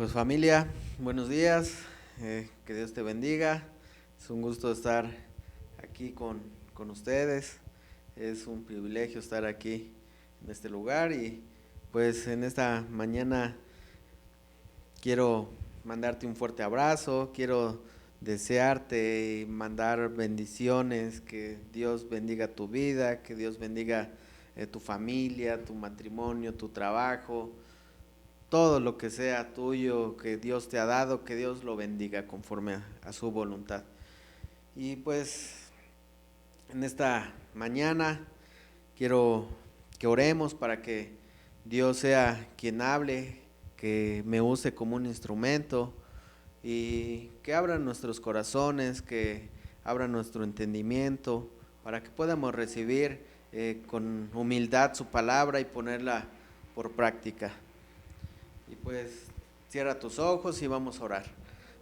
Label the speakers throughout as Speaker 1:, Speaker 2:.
Speaker 1: Pues familia, buenos días, que Dios te bendiga. Es un gusto estar aquí con ustedes. Es un privilegio estar aquí en este lugar y pues en esta mañana quiero mandarte un fuerte abrazo, quiero desearte y mandar bendiciones, que Dios bendiga tu vida, que Dios bendiga tu familia, tu matrimonio, tu trabajo, todo lo que sea tuyo, que Dios te ha dado, que Dios lo bendiga conforme a su voluntad. Y pues en esta mañana quiero que oremos para que Dios sea quien hable, que me use como un instrumento y que abra nuestros corazones, que abra nuestro entendimiento, para que podamos recibir con humildad su palabra y ponerla por práctica. Y pues cierra tus ojos y vamos a orar.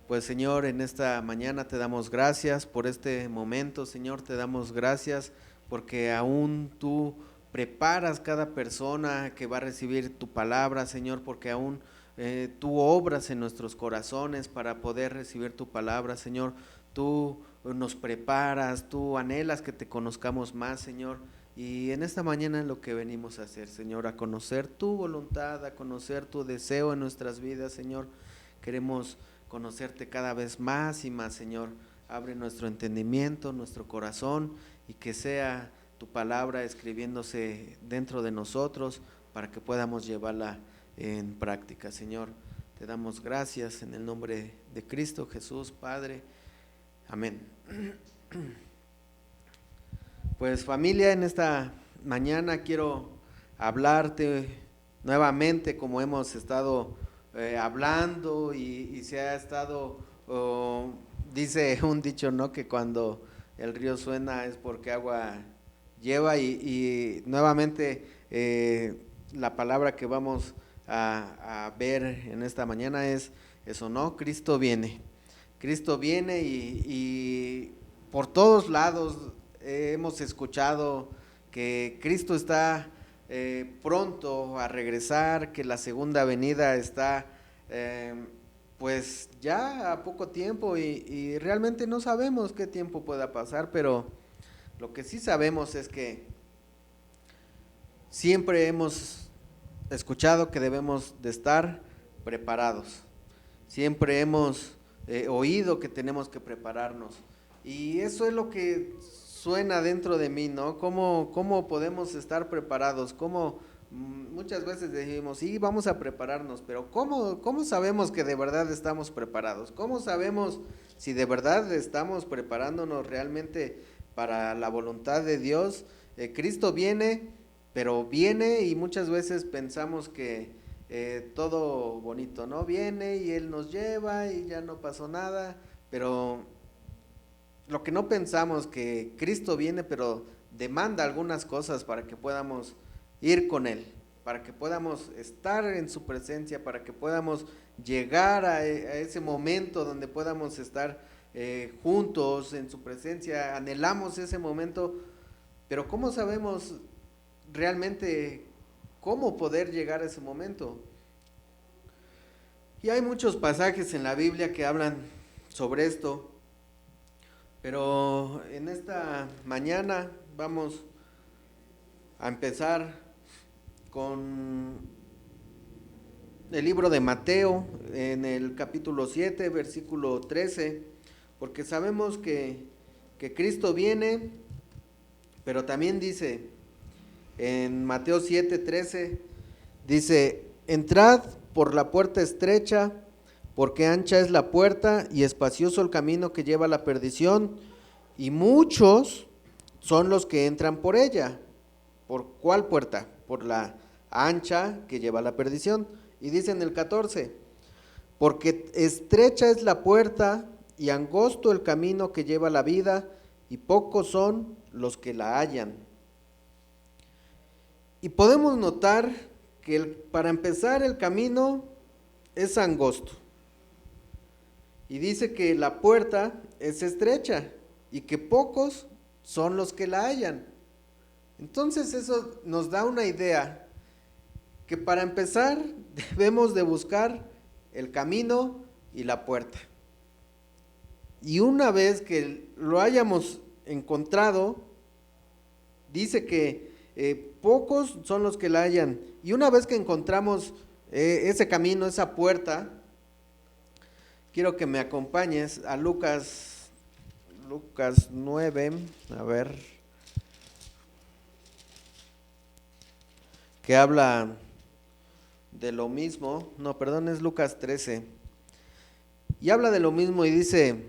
Speaker 1: Pues Señor, en esta mañana te damos gracias por este momento, Señor, te damos gracias porque aún tú preparas cada persona que va a recibir tu palabra, Señor, porque aún tú obras en nuestros corazones para poder recibir tu palabra, Señor. Tú nos preparas, tú anhelas que te conozcamos más, Señor. Y en esta mañana es lo que venimos a hacer, Señor, a conocer tu voluntad, a conocer tu deseo en nuestras vidas, Señor. Queremos conocerte cada vez más y más, Señor. Abre nuestro entendimiento, nuestro corazón, y que sea tu palabra escribiéndose dentro de nosotros para que podamos llevarla en práctica, Señor. Te damos gracias en el nombre de Cristo Jesús, Padre. Amén. Pues familia, en esta mañana quiero hablarte nuevamente como hemos estado hablando y se ha estado, dice un dicho, ¿no? Que cuando el río suena es porque agua lleva y nuevamente la palabra que vamos a ver en esta mañana es eso, ¿no? Cristo viene. Cristo viene y por todos lados hemos escuchado que Cristo está pronto a regresar, que la segunda venida está eh, pues ya a poco tiempo y realmente no sabemos qué tiempo pueda pasar, pero lo que sí sabemos es que siempre hemos escuchado que debemos de estar preparados. Siempre hemos oído que tenemos que prepararnos. Y eso es lo que suena dentro de mí, ¿no? ¿Cómo podemos estar preparados? ¿Cómo muchas veces decimos, sí, vamos a prepararnos, pero ¿cómo sabemos que de verdad estamos preparados? ¿Cómo sabemos si de verdad estamos preparándonos realmente para la voluntad de Dios? Cristo viene, pero viene y muchas veces pensamos que todo bonito, ¿no? Viene y Él nos lleva y ya no pasó nada, pero lo que no pensamos que Cristo viene, pero demanda algunas cosas para que podamos ir con Él, para que podamos estar en su presencia, para que podamos llegar a ese momento donde podamos estar juntos en su presencia. Anhelamos ese momento, pero ¿cómo sabemos realmente cómo poder llegar a ese momento? Y hay muchos pasajes en la Biblia que hablan sobre esto, pero en esta mañana vamos a empezar con el libro de Mateo en el capítulo 7, versículo 13, porque sabemos que Cristo viene, pero también dice en Mateo 7, 13, dice, entrad por la puerta estrecha, porque ancha es la puerta y espacioso el camino que lleva a la perdición, y muchos son los que entran por ella. ¿Por cuál puerta? Por la ancha que lleva a la perdición. Y dice en el 14, porque estrecha es la puerta y angosto el camino que lleva a la vida, y pocos son los que la hallan. Y podemos notar que para empezar el camino es angosto. Y dice que la puerta es estrecha y que pocos son los que la hallan. Entonces eso nos da una idea que para empezar debemos de buscar el camino y la puerta. Y una vez que lo hayamos encontrado, dice que pocos son los que la hallan. Y una vez que encontramos ese camino, esa puerta, quiero que me acompañes a Lucas 9, a ver, que habla de lo mismo. No, perdón, es Lucas 13. Y habla de lo mismo y dice: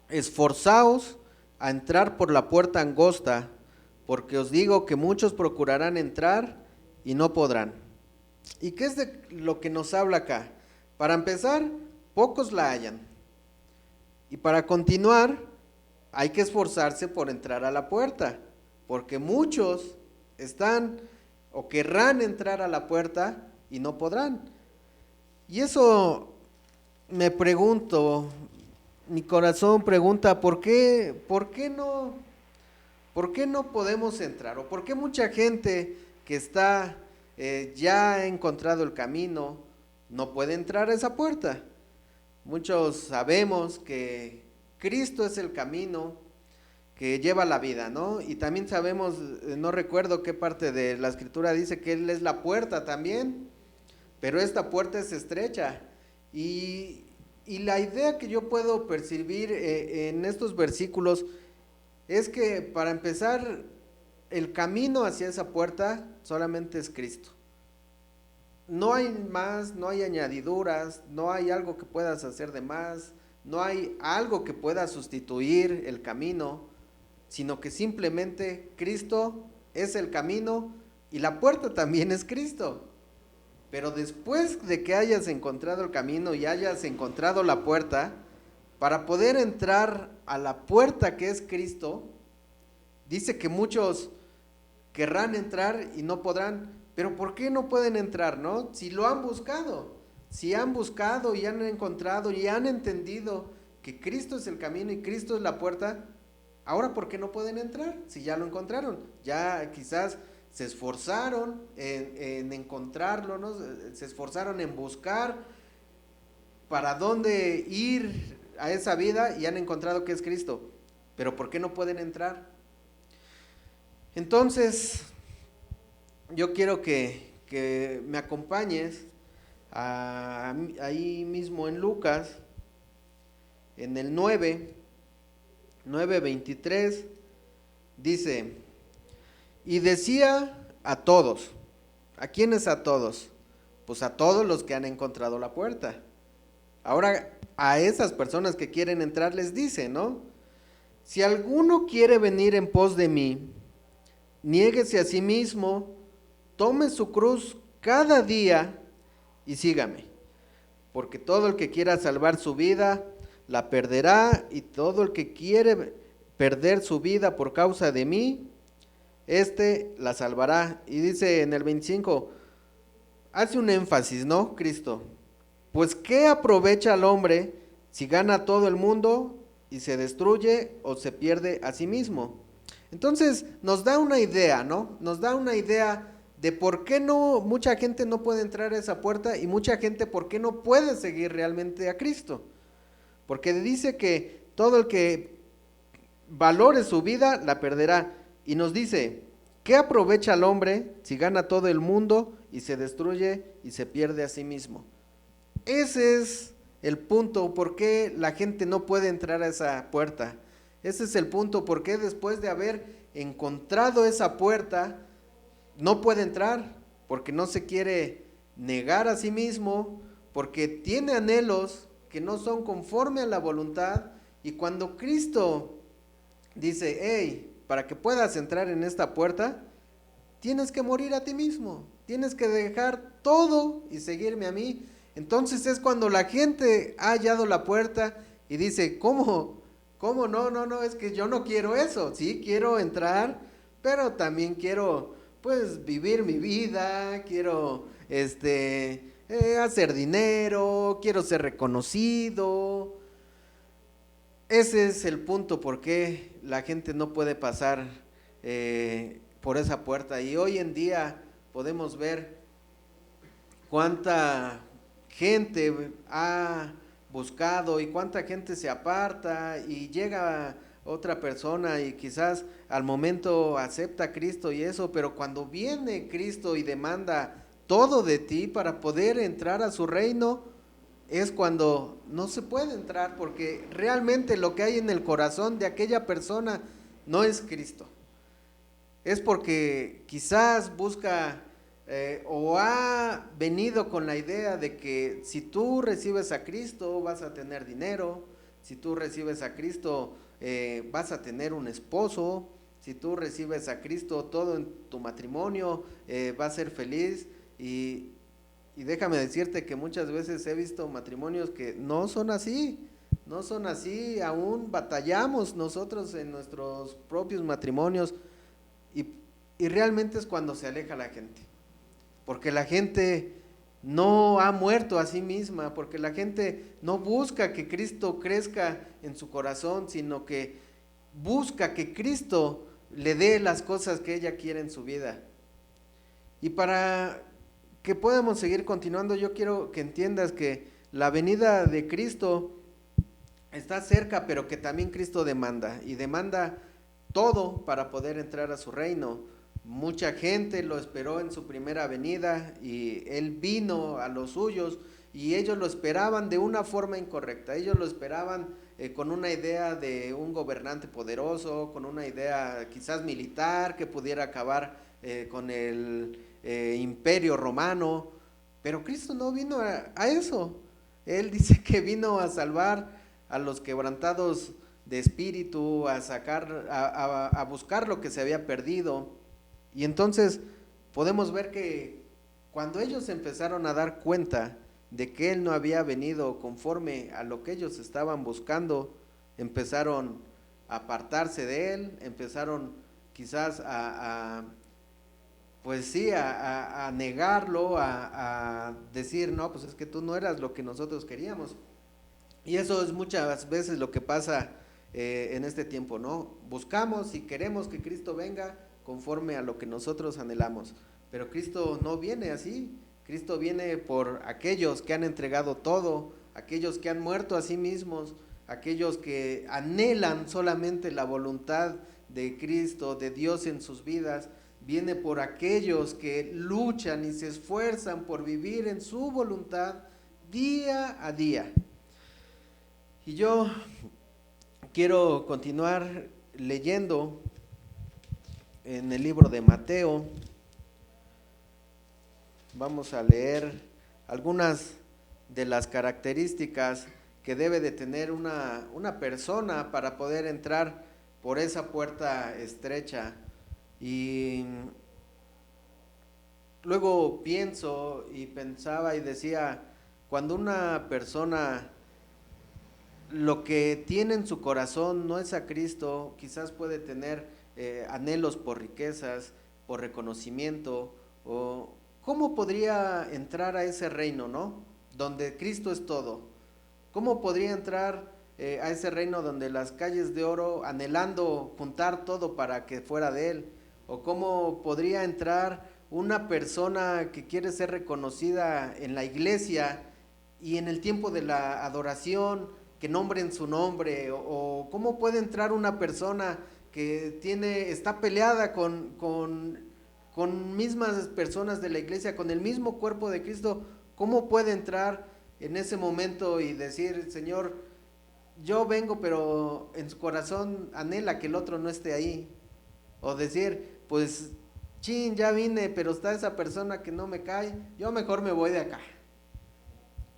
Speaker 1: esforzaos a entrar por la puerta angosta, porque os digo que muchos procurarán entrar y no podrán. ¿Y qué es de lo que nos habla acá? Para empezar, pocos la hallan. Y para continuar, hay que esforzarse por entrar a la puerta, porque muchos están o querrán entrar a la puerta y no podrán. Y eso me pregunto, mi corazón pregunta, ¿por qué no podemos entrar? ¿O por qué mucha gente que está ya ha encontrado el camino no puede entrar a esa puerta? Muchos sabemos que Cristo es el camino que lleva la vida, ¿no? Y también sabemos, no recuerdo qué parte de la escritura dice que Él es la puerta también, pero esta puerta es estrecha. Y la idea que yo puedo percibir en estos versículos es que, para empezar, el camino hacia esa puerta solamente es Cristo. No hay más, no hay añadiduras, no hay algo que puedas hacer de más, no hay algo que pueda sustituir el camino, sino que simplemente Cristo es el camino y la puerta también es Cristo. Pero después de que hayas encontrado el camino y hayas encontrado la puerta, para poder entrar a la puerta que es Cristo, dice que muchos querrán entrar y no podrán. Pero ¿por qué no pueden entrar, no? Si lo han buscado, si han buscado y han encontrado y han entendido que Cristo es el camino y Cristo es la puerta, ahora ¿por qué no pueden entrar? Si ya lo encontraron, ya quizás se esforzaron en encontrarlo, ¿no? Se esforzaron en buscar para dónde ir a esa vida y han encontrado que es Cristo. Pero ¿por qué no pueden entrar? Entonces, yo quiero que me acompañes ahí mismo en Lucas, en el 9:23, dice: y decía a todos. ¿A quiénes a todos? Pues a todos los que han encontrado la puerta. Ahora, a esas personas que quieren entrar les dice, ¿no? Si alguno quiere venir en pos de mí, niéguese a sí mismo, tome su cruz cada día y sígame. Porque todo el que quiera salvar su vida, la perderá, y todo el que quiere perder su vida por causa de mí, la salvará. Y dice en el 25, hace un énfasis, ¿no? Cristo. Pues ¿qué aprovecha al hombre si gana todo el mundo y se destruye o se pierde a sí mismo? Entonces nos da una idea, ¿no? Nos da una idea de por qué no, mucha gente no puede entrar a esa puerta, y mucha gente por qué no puede seguir realmente a Cristo. Porque dice que todo el que valore su vida la perderá. Y nos dice, ¿qué aprovecha el hombre si gana todo el mundo y se destruye y se pierde a sí mismo? Ese es el punto por qué la gente no puede entrar a esa puerta. Ese es el punto por qué después de haber encontrado esa puerta no puede entrar, porque no se quiere negar a sí mismo, porque tiene anhelos que no son conforme a la voluntad. Y cuando Cristo dice, hey, para que puedas entrar en esta puerta, tienes que morir a ti mismo, tienes que dejar todo y seguirme a mí. Entonces es cuando la gente ha hallado la puerta y dice, ¿cómo? No, es que yo no quiero eso. Sí, quiero entrar, pero también quiero, pues, vivir mi vida, quiero, hacer dinero, quiero ser reconocido. Ese es el punto por qué la gente no puede pasar por esa puerta. Y hoy en día podemos ver cuánta gente ha buscado y cuánta gente se aparta y llega otra persona y quizás al momento acepta a Cristo y eso, pero cuando viene Cristo y demanda todo de ti para poder entrar a su reino, es cuando no se puede entrar porque realmente lo que hay en el corazón de aquella persona no es Cristo. Es porque quizás busca o ha venido con la idea de que si tú recibes a Cristo vas a tener dinero, si tú recibes a Cristo vas a tener un esposo, si tú recibes a Cristo todo en tu matrimonio va a ser feliz y déjame decirte que muchas veces he visto matrimonios que no son así, no son así, aún batallamos nosotros en nuestros propios matrimonios y, y realmente es cuando se aleja la gente, porque la gente no ha muerto a sí misma, porque la gente no busca que Cristo crezca en su corazón, sino que busca que Cristo le dé las cosas que ella quiere en su vida. Y para que podamos seguir continuando, yo quiero que entiendas que la venida de Cristo está cerca, pero que también Cristo demanda, y demanda todo para poder entrar a su reino. Mucha gente lo esperó en su primera venida y él vino a los suyos y ellos lo esperaban de una forma incorrecta. Ellos lo esperaban con una idea de un gobernante poderoso, con una idea quizás militar que pudiera acabar con el imperio romano, pero Cristo no vino a eso. Él dice que vino a salvar a los quebrantados de espíritu, a sacar, a buscar lo que se había perdido. Y entonces podemos ver que cuando ellos empezaron a dar cuenta de que Él no había venido conforme a lo que ellos estaban buscando, empezaron a apartarse de Él, empezaron quizás pues sí, a negarlo, a decir, no, pues es que tú no eras lo que nosotros queríamos. Y eso es muchas veces lo que pasa en este tiempo, ¿no? Buscamos y queremos que Cristo venga conforme a lo que nosotros anhelamos, pero Cristo no viene así. Cristo viene por aquellos que han entregado todo, aquellos que han muerto a sí mismos, aquellos que anhelan solamente la voluntad de Cristo, de Dios en sus vidas. Viene por aquellos que luchan y se esfuerzan por vivir en su voluntad día a día. Y yo quiero continuar leyendo en el libro de Mateo. Vamos a leer algunas de las características que debe de tener una persona para poder entrar por esa puerta estrecha. Y luego pienso y pensaba y decía, cuando una persona lo que tiene en su corazón no es a Cristo, quizás puede tener anhelos por riquezas, por reconocimiento, o ¿cómo podría entrar a ese reino, no? Donde Cristo es todo. ¿Cómo podría entrar a ese reino donde las calles de oro anhelando juntar todo para que fuera de Él? ¿O cómo podría entrar una persona que quiere ser reconocida en la iglesia y en el tiempo de la adoración que nombren su nombre? O cómo puede entrar una persona que está peleada con mismas personas de la iglesia, con el mismo cuerpo de Cristo? ¿Cómo puede entrar en ese momento y decir, Señor, yo vengo, pero en su corazón anhela que el otro no esté ahí? O decir, pues, chin, ya vine, pero está esa persona que no me cae, yo mejor me voy de acá.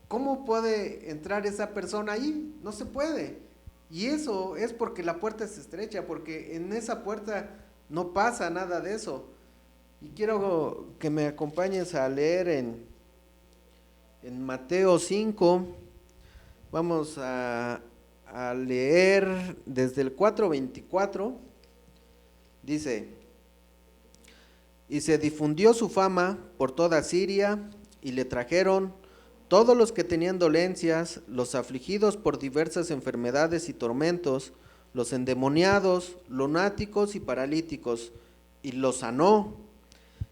Speaker 1: ¿Cómo puede entrar esa persona ahí? No se puede. Y eso es porque la puerta es estrecha, porque en esa puerta no pasa nada de eso. Y quiero que me acompañes a leer en Mateo 5. Vamos a leer desde el 4:24. Dice: y se difundió su fama por toda Siria, y le trajeron todos los que tenían dolencias, los afligidos por diversas enfermedades y tormentos, los endemoniados, lunáticos y paralíticos, y los sanó.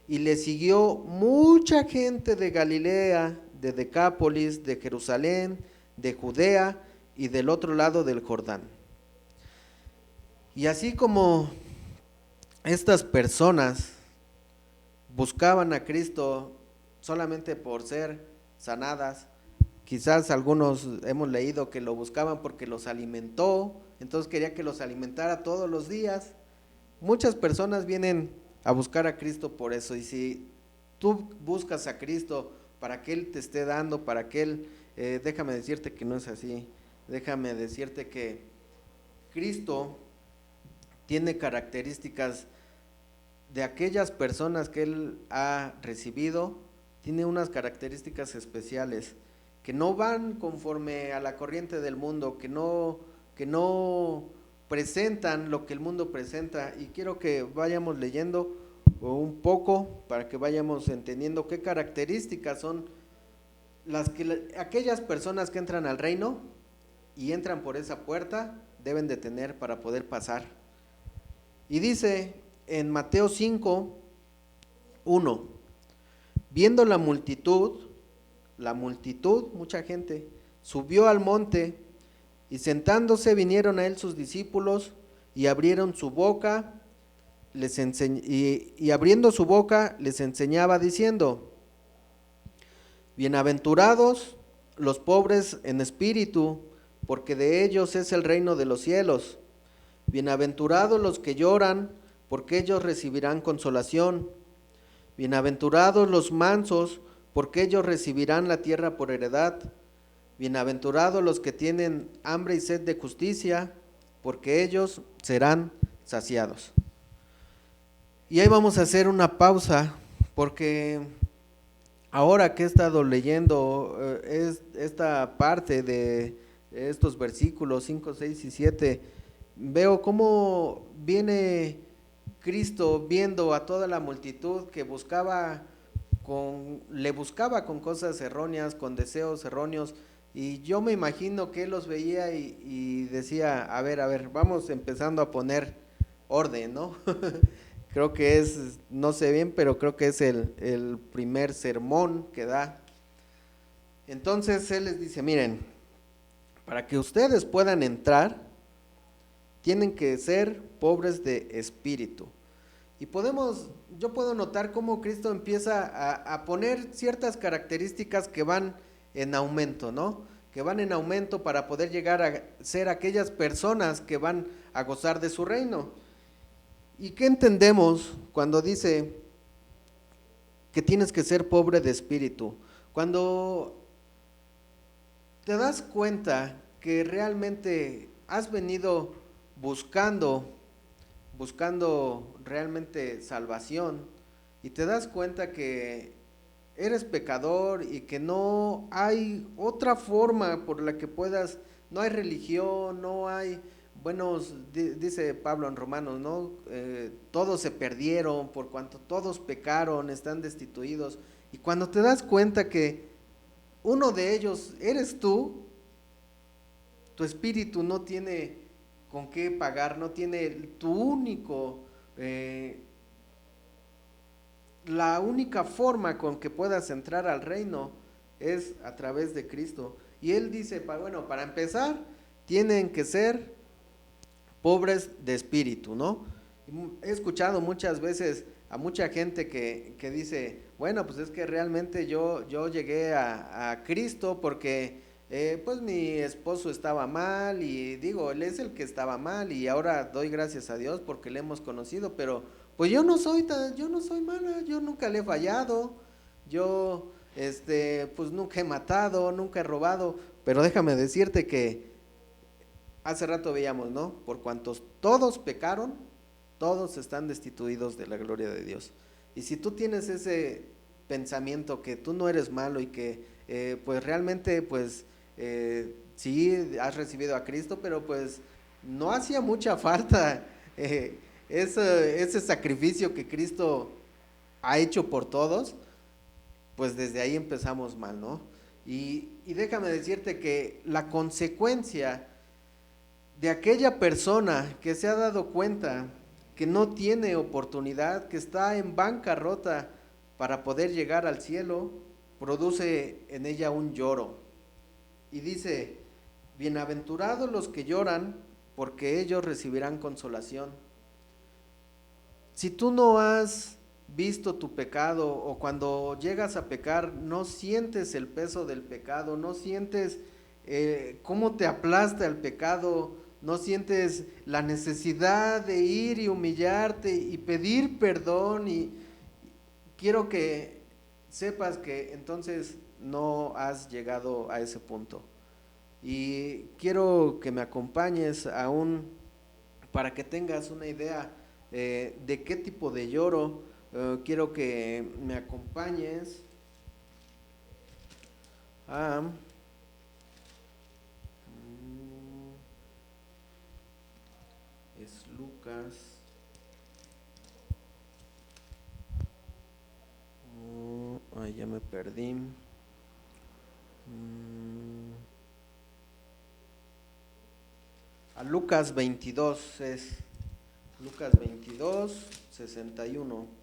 Speaker 1: Y le siguió mucha gente de Galilea, de Decápolis, de Jerusalén, de Judea y del otro lado del Jordán. Y así como estas personas buscaban a Cristo solamente por ser sanadas, quizás algunos hemos leído que lo buscaban porque los alimentó, entonces quería que los alimentara todos los días. Muchas personas vienen a buscar a Cristo por eso, y si tú buscas a Cristo para que Él te esté dando, para que Él, déjame decirte que no es así, déjame decirte que Cristo tiene características de aquellas personas que Él ha recibido, tiene unas características especiales que no van conforme a la corriente del mundo, que no presentan lo que el mundo presenta, y quiero que vayamos leyendo un poco para que vayamos entendiendo qué características son aquellas personas que entran al reino y entran por esa puerta deben de tener para poder pasar. Y dice en Mateo 5:1, viendo la multitud, mucha gente, subió al monte, y sentándose vinieron a él sus discípulos, y abrieron su boca, y abriendo su boca les enseñaba diciendo: bienaventurados los pobres en espíritu, porque de ellos es el reino de los cielos. Bienaventurados los que lloran, porque ellos recibirán consolación. Bienaventurados los mansos, porque ellos recibirán la tierra por heredad. Bienaventurados los que tienen hambre y sed de justicia, porque ellos serán saciados. Y ahí vamos a hacer una pausa, porque ahora que he estado leyendo esta parte de estos versículos 5, 6 y 7, veo cómo viene Cristo viendo a toda la multitud que le buscaba con cosas erróneas, con deseos erróneos, y yo me imagino que él los veía y decía: a ver, vamos empezando a poner orden, ¿no? Creo que es, no sé bien, pero creo que es el primer sermón que da. Entonces él les dice: miren, para que ustedes puedan entrar, tienen que ser pobres de espíritu. Y yo puedo notar cómo Cristo empieza a poner ciertas características que van en aumento, ¿no? Que van en aumento para poder llegar a ser aquellas personas que van a gozar de su reino. ¿Y qué entendemos cuando dice que tienes que ser pobre de espíritu? Cuando te das cuenta que realmente has venido buscando realmente salvación, y te das cuenta que eres pecador y que no hay otra forma por la que puedas, no hay religión, no hay dice Pablo en Romanos, ¿no? Todos se perdieron por cuanto todos pecaron, están destituidos. Y cuando te das cuenta que uno de ellos eres tú, tu espíritu no tiene con qué pagar, no tiene tu único, la única forma con que puedas entrar al reino es a través de Cristo. Y él dice, para empezar, tienen que ser pobres de espíritu, ¿no? He escuchado muchas veces a mucha gente que dice, pues es que realmente yo llegué a Cristo porque pues mi esposo estaba mal, y digo, él es el que estaba mal, y ahora doy gracias a Dios porque le hemos conocido, pero pues yo no soy mala, yo nunca le he fallado, yo pues nunca he matado, nunca he robado. Pero déjame decirte que hace rato veíamos, ¿no? Por cuantos todos pecaron, todos están destituidos de la gloria de Dios. Y si tú tienes ese pensamiento que tú no eres malo y que pues realmente pues sí has recibido a Cristo, pero pues no hacía mucha falta ese sacrificio que Cristo ha hecho por todos, pues desde ahí empezamos mal, ¿no? Y déjame decirte que la consecuencia de aquella persona que se ha dado cuenta que no tiene oportunidad, que está en bancarrota para poder llegar al cielo, produce en ella un lloro. Y dice, bienaventurados los que lloran, porque ellos recibirán consolación. Si tú no has visto tu pecado, o cuando llegas a pecar no sientes el peso del pecado, no sientes cómo te aplasta el pecado, no sientes la necesidad de ir y humillarte y pedir perdón, y quiero que sepas que entonces no has llegado a ese punto. Y quiero que me acompañes aún para que tengas una idea de qué tipo de lloro. Quiero que me acompañes a es Lucas. Ay, ya me perdí. A Lucas 22 es Lucas 22, 61.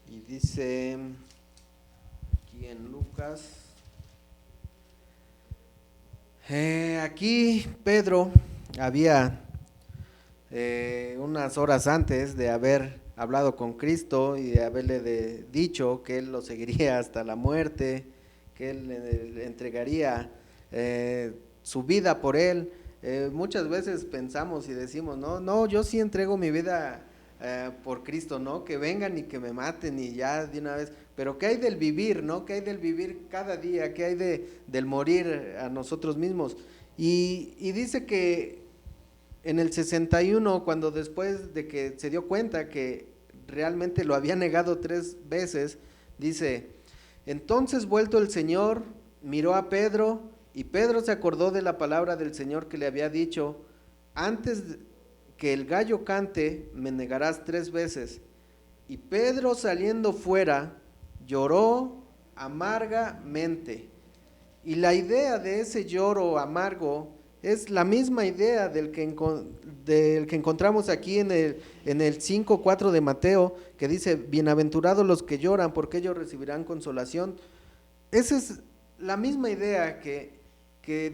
Speaker 1: Y dice aquí en Lucas, aquí Pedro había unas horas antes de haber hablado con Cristo y de haberle dicho que él lo seguiría hasta la muerte, que él le entregaría su vida por él. Muchas veces pensamos y decimos, no, yo sí entrego mi vida por Cristo, ¿no? Que vengan y que me maten y ya de una vez. Pero ¿qué hay del vivir, no? ¿Qué hay del vivir cada día? ¿Qué hay del morir a nosotros mismos? Y dice que en el 61, cuando después de que se dio cuenta que realmente lo había negado 3 veces, dice, entonces vuelto el Señor, miró a Pedro, y Pedro se acordó de la palabra del Señor que le había dicho, antes que el gallo cante, me negarás 3 veces. Y Pedro saliendo fuera, lloró amargamente. Y la idea de ese lloro amargo es la misma idea del que encontramos aquí en el 5:4 de Mateo, que dice, bienaventurados los que lloran, porque ellos recibirán consolación. Esa es la misma idea que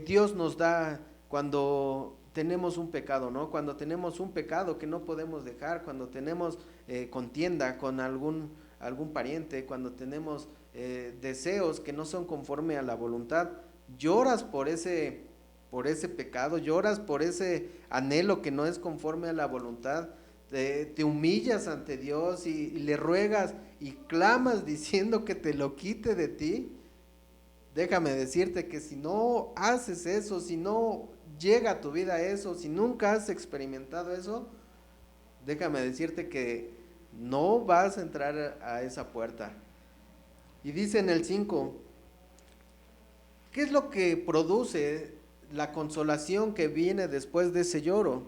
Speaker 1: Dios nos da cuando tenemos un pecado, ¿no? Cuando tenemos un pecado que no podemos dejar, cuando tenemos contienda con algún pariente, cuando tenemos deseos que no son conforme a la voluntad, lloras por ese pecado, lloras por ese anhelo que no es conforme a la voluntad, te humillas ante Dios y le ruegas y clamas diciendo que te lo quite de ti. Déjame decirte que si no haces eso, si no llega a tu vida eso, si nunca has experimentado eso, déjame decirte que no vas a entrar a esa puerta. Y dice en el 5, ¿qué es lo que produce la consolación que viene después de ese lloro?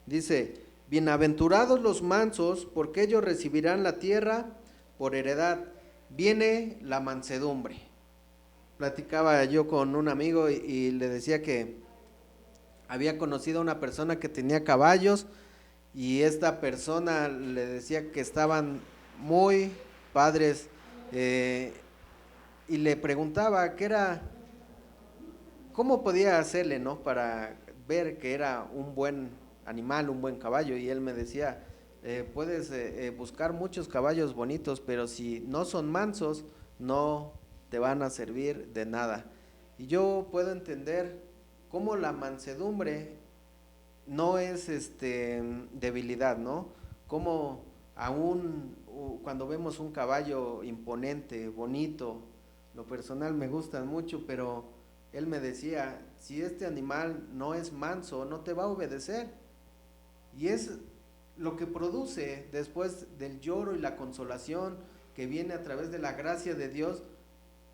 Speaker 1: Dice, bienaventurados los mansos, porque ellos recibirán la tierra por heredad. Viene la mansedumbre. Platicaba yo con un amigo y le decía que había conocido a una persona que tenía caballos, y esta persona le decía que estaban muy padres, y le preguntaba cómo podía hacerle, ¿no? Para ver que era un buen animal, un buen caballo. Y él me decía, puedes buscar muchos caballos bonitos, pero si no son mansos, no te van a servir de nada. Y yo puedo entender cómo la mansedumbre no es debilidad, ¿no? Como aún cuando vemos un caballo imponente, bonito, lo personal me gustan mucho, pero él me decía, si este animal no es manso, no te va a obedecer. Y es lo que produce después del lloro y la consolación que viene a través de la gracia de Dios,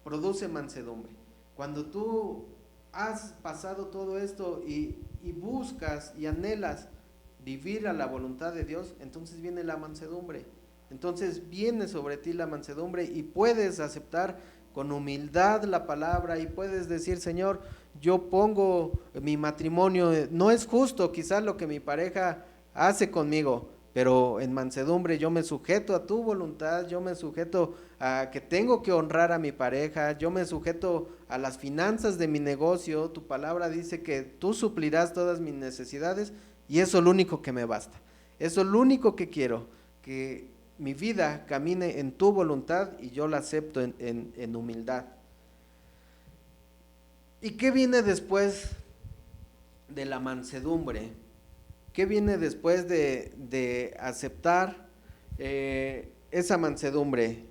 Speaker 1: produce mansedumbre. Cuando tú has pasado todo esto y buscas y anhelas vivir a la voluntad de Dios, entonces viene la mansedumbre. Entonces viene sobre ti la mansedumbre y puedes aceptar con humildad la palabra y puedes decir, Señor, yo pongo mi matrimonio, no es justo quizás lo que mi pareja hace conmigo, pero en mansedumbre yo me sujeto a tu voluntad, yo me sujeto a que tengo que honrar a mi pareja, yo me sujeto a las finanzas de mi negocio, tu palabra dice que tú suplirás todas mis necesidades y eso es lo único que me basta, eso es lo único que quiero, que mi vida camine en tu voluntad y yo la acepto en humildad. ¿Y qué viene después de la mansedumbre? ¿Qué viene después de aceptar esa mansedumbre?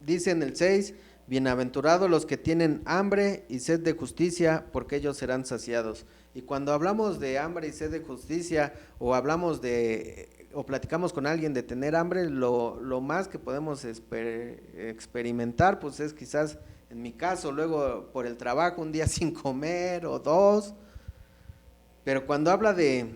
Speaker 1: Dice en el 6, bienaventurados los que tienen hambre y sed de justicia, porque ellos serán saciados. Y cuando hablamos de hambre y sed de justicia, o platicamos con alguien de tener hambre, lo más que podemos experimentar, pues es quizás, en mi caso, luego por el trabajo, un día sin comer o dos. Pero cuando habla de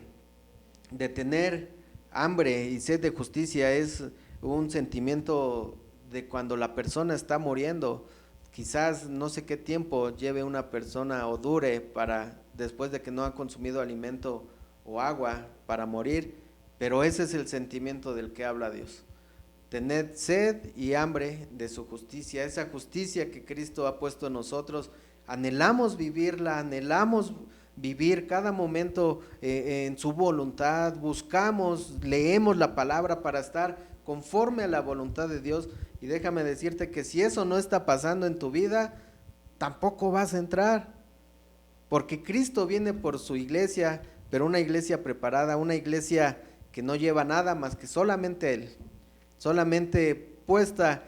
Speaker 1: tener hambre y sed de justicia, es un sentimiento de cuando la persona está muriendo. Quizás no sé qué tiempo lleve una persona o dure para después de que no ha consumido alimento o agua para morir, pero ese es el sentimiento del que habla Dios. Tened sed y hambre de su justicia, esa justicia que Cristo ha puesto en nosotros. Anhelamos vivirla, anhelamos vivir cada momento en su voluntad, buscamos, leemos la palabra para estar conforme a la voluntad de Dios. Y déjame decirte que si eso no está pasando en tu vida, tampoco vas a entrar, porque Cristo viene por su iglesia, pero una iglesia preparada, una iglesia que no lleva nada más que solamente Él, solamente puesta,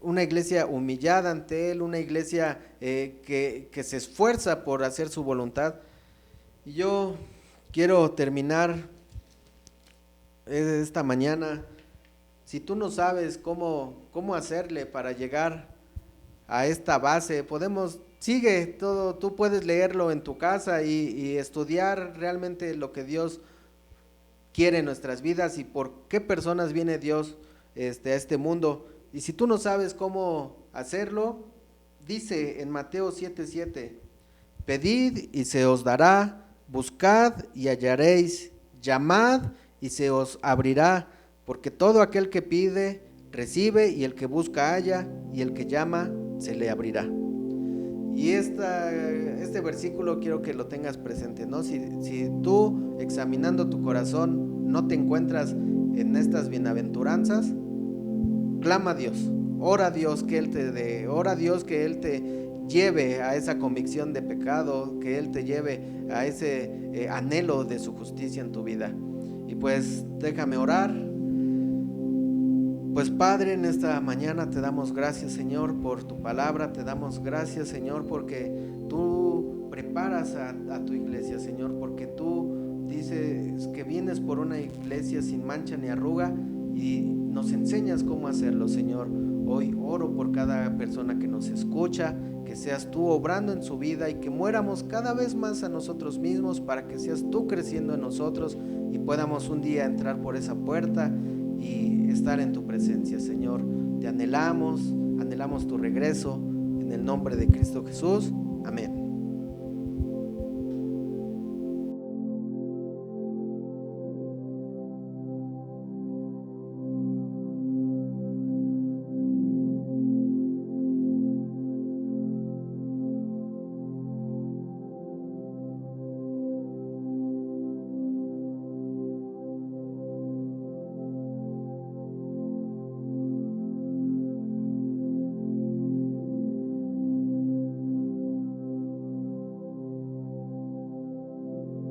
Speaker 1: una iglesia humillada ante Él, una iglesia que se esfuerza por hacer su voluntad. Y yo quiero terminar esta mañana. Si tú no sabes cómo hacerle para llegar a esta base, sigue todo, tú puedes leerlo en tu casa y estudiar realmente lo que Dios quiere en nuestras vidas y por qué personas viene Dios a este mundo. Y si tú no sabes cómo hacerlo, dice en Mateo 7:7, pedid y se os dará, buscad y hallaréis, llamad y se os abrirá, porque todo aquel que pide, recibe, y el que busca halla, y el que llama, se le abrirá. Y este versículo quiero que lo tengas presente, ¿no? Si tú, examinando tu corazón, no te encuentras en estas bienaventuranzas, clama a Dios, ora a Dios que Él te dé, ora a Dios que Él te lleve a esa convicción de pecado, que Él te lleve a ese anhelo de su justicia en tu vida. Y pues déjame orar. Pues Padre, en esta mañana te damos gracias, Señor, por tu palabra, te damos gracias, Señor, porque tú preparas a tu iglesia, Señor, porque tú dices que vienes por una iglesia sin mancha ni arruga y nos enseñas cómo hacerlo, Señor. Hoy oro por cada persona que nos escucha, que seas tú obrando en su vida y que muéramos cada vez más a nosotros mismos para que seas tú creciendo en nosotros y podamos un día entrar por esa puerta y estar en tu presencia, Señor. Te anhelamos tu regreso, en el nombre de Cristo Jesús. Amén.